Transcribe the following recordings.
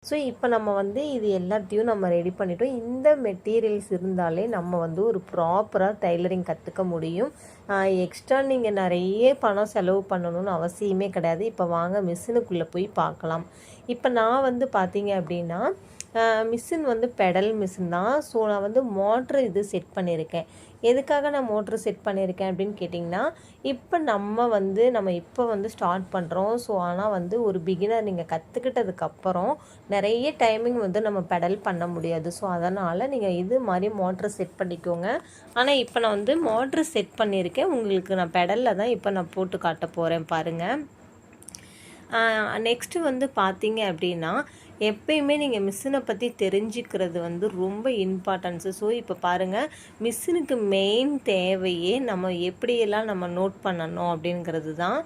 So இப்போ நம்ம வந்து இது எல்லாத்தையும் நம்ம ரெடி பண்ணிட்டோம். இந்த மெட்டீரியல்ஸ் இருந்தாலே நம்ம வந்து ஒரு ப்ராப்பராக டைலரிங் கற்றுக்க முடியும். எக்ஸ்ட்ரா நீங்கள் நிறைய பணம் செலவு பண்ணணும்னு அவசியமே கிடையாது. இப்போ வாங்க மிஷினுக்குள்ளே போய் பார்க்கலாம். இப்போ நான் வந்து பார்த்தீங்க அப்படின்னா மிஷின் வந்து பெடல் மிஷின் தான். ஸோ நான் வந்து மோட்ரு இது செட் பண்ணியிருக்கேன். எதுக்காக நான் மோட்ரு செட் பண்ணியிருக்கேன் அப்படின்னு கேட்டிங்கன்னா, இப்போ நம்ம இப்போ வந்து ஸ்டார்ட் பண்ணுறோம். ஸோ ஆனால் வந்து ஒரு பிகினர் நீங்கள் கற்றுக்கிட்டதுக்கப்புறம் நிறைய டைமிங் வந்து நம்ம பெடல் பண்ண முடியாது. ஸோ அதனால் நீங்கள் இது மாதிரி மோட்ரு செட் பண்ணிக்கோங்க. ஆனால் இப்போ நான் வந்து மோட்ரு செட் பண்ணியிருக்கேன். உங்களுக்கு நான் பெடலில் தான் இப்போ நான் போட்டு காட்ட போகிறேன் பாருங்கள். நெக்ஸ்ட்டு வந்து பார்த்தீங்க அப்படின்னா, எப்பயுமே நீங்கள் மிஷினை பற்றி தெரிஞ்சுக்கிறது வந்து ரொம்ப இம்பார்ட்டன்ஸு. ஸோ இப்போ பாருங்கள், மிஷினுக்கு மெயின் தேவையே நம்ம எப்படியெல்லாம் நம்ம நோட் பண்ணணும் அப்படிங்கிறது தான்.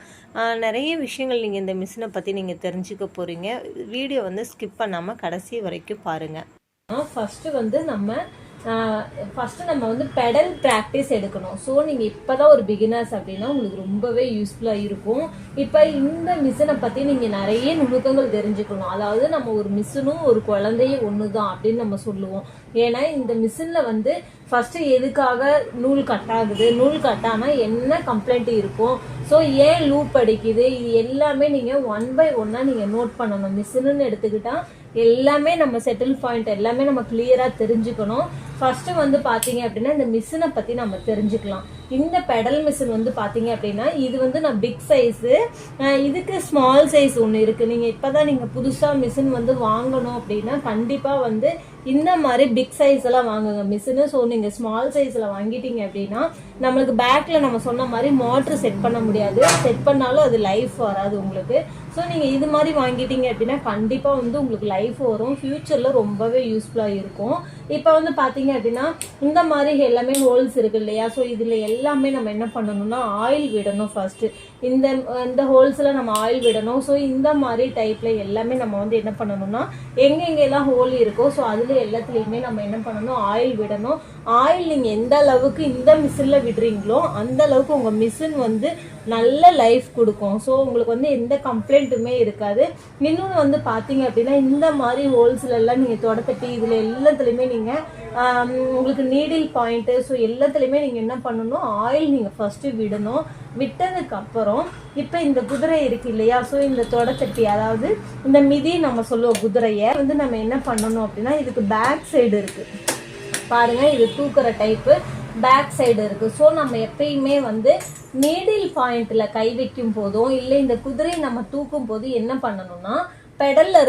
நிறைய விஷயங்கள் நீங்கள் இந்த மிஷினை பற்றி நீங்கள் தெரிஞ்சுக்க போகிறீங்க. வீடியோ வந்து ஸ்கிப் பண்ணாமல் கடைசி வரைக்கும் பாருங்கள். ஃபஸ்ட்டு வந்து நம்ம வந்து பெடல் ப்ராக்டிஸ் எடுக்கணும். ஸோ நீங்கள் இப்போ தான் ஒரு பிகினர்ஸ் அப்படின்னா உங்களுக்கு ரொம்பவே யூஸ்ஃபுல்லாக இருக்கும். இப்போ இந்த மிஷினை பற்றி நீங்கள் நிறைய நுணுக்கங்கள் தெரிஞ்சுக்கணும். அதாவது நம்ம ஒரு மிஷினும் ஒரு குழந்தையும் ஒன்று தான் அப்படின்னு நம்ம சொல்லுவோம். ஏன்னா இந்த மிஷினில் வந்து ஃபஸ்ட்டு எதுக்காக நூல் கட் ஆகுது, நூல் கட்டானா என்ன கம்ப்ளைண்ட் இருக்கும், ஸோ ஏன் லூப் அடிக்குது, இது எல்லாமே நீங்கள் 1 by 1 நீங்கள் நோட் பண்ணணும். மிஷினுன்னு எடுத்துக்கிட்டால் எல்லாமே நம்ம செட்டில் பாயிண்ட் எல்லாமே நம்ம கிளியராக தெரிஞ்சுக்கணும். ஃபர்ஸ்ட் வந்து பார்த்தீங்க அப்படின்னா இந்த மிஷினை பற்றி நம்ம தெரிஞ்சுக்கலாம். இந்த பெடல் மிஷின் வந்து பார்த்தீங்க அப்படின்னா இது வந்து நான் பிக் சைஸு, இதுக்கு ஸ்மால் சைஸ் ஒன்று இருக்குது. நீங்கள் இப்போ தான் நீங்கள் புதுசாக மிஷின் வந்து வாங்கணும் அப்படின்னா கண்டிப்பாக வந்து இந்த மாதிரி பிக் சைஸ் எல்லாம் வாங்குங்க மிஷினு. ஸோ நீங்கள் ஸ்மால் சைஸில் வாங்கிட்டீங்க அப்படின்னா நம்மளுக்கு பேக்கில் நம்ம சொன்ன மாதிரி மோட்ரு செட் பண்ண முடியாது. செட் பண்ணாலும் அது லைஃப் வராது உங்களுக்கு. ஸோ நீங்கள் இது மாதிரி வாங்கிட்டீங்க அப்படின்னா கண்டிப்பாக வந்து உங்களுக்கு லைஃப் வரும். ஃபியூச்சரில் ரொம்பவே யூஸ்ஃபுல்லாக இருக்கும். இப்போ வந்து பார்த்தீங்க அப்படின்னா இந்த மாதிரி எல்லாமே ஹோல்ஸ் இருக்கு இல்லையா, ஸோ இதில் எல்லாமே நம்ம என்ன பண்ணணும்னா ஆயில் விடணும். ஃபர்ஸ்ட்டு இந்த ஹோல்ஸில் நம்ம ஆயில் விடணும். ஸோ இந்த மாதிரி டைப்பில் எல்லாமே நம்ம வந்து என்ன பண்ணணும்னா எங்கெங்கெல்லாம் ஹோல் இருக்கோ ஸோ அதில் எல்லாத்துலேயுமே நம்ம என்ன பண்ணணும் ஆயில் விடணும். ஆயில் நீங்கள் எந்த அளவுக்கு இந்த மிஷினில் விடுறீங்களோ அந்த அளவுக்கு உங்கள் மிஷின் வந்து நல்ல லைஃப் கொடுக்கும். ஸோ உங்களுக்கு வந்து எந்த கம்ப்ளைண்ட்டுமே இருக்காது. இன்னொன்று வந்து பார்த்தீங்க அப்படின்னா இந்த மாதிரி ஹோல்ஸ்ல எல்லாம் நீங்கள் தொடத்தட்டி இதில் எல்லாத்துலேயுமே நீங்கள் உங்களுக்கு நீடில் பாயிண்ட்டு ஸோ எல்லாத்துலேயுமே நீங்கள் என்ன பண்ணணும் ஆயில் நீங்கள் ஃபஸ்ட்டு விடணும். விட்டதுக்கப்புறம் இப்போ இந்த குதிரை இருக்கு இல்லையா, ஸோ இந்த தொடத்தட்டி அதாவது இந்த மிதி நம்ம சொல்லுவோம் குதிரையை வந்து நம்ம என்ன பண்ணணும் அப்படின்னா இதுக்கு பேக் சைடு இருக்குது பாருங்கள், இது தூக்குற டைப்பு பேக் சைடு இருக்குது. ஸோ நம்ம எப்பயுமே வந்து நீடில் பாயிண்ட்ல கை வைக்கும் போதும் இல்லை இந்த குதிரை நம்ம தூக்கும் போது என்ன பண்ணணும்னா பெடல்ல இருந்து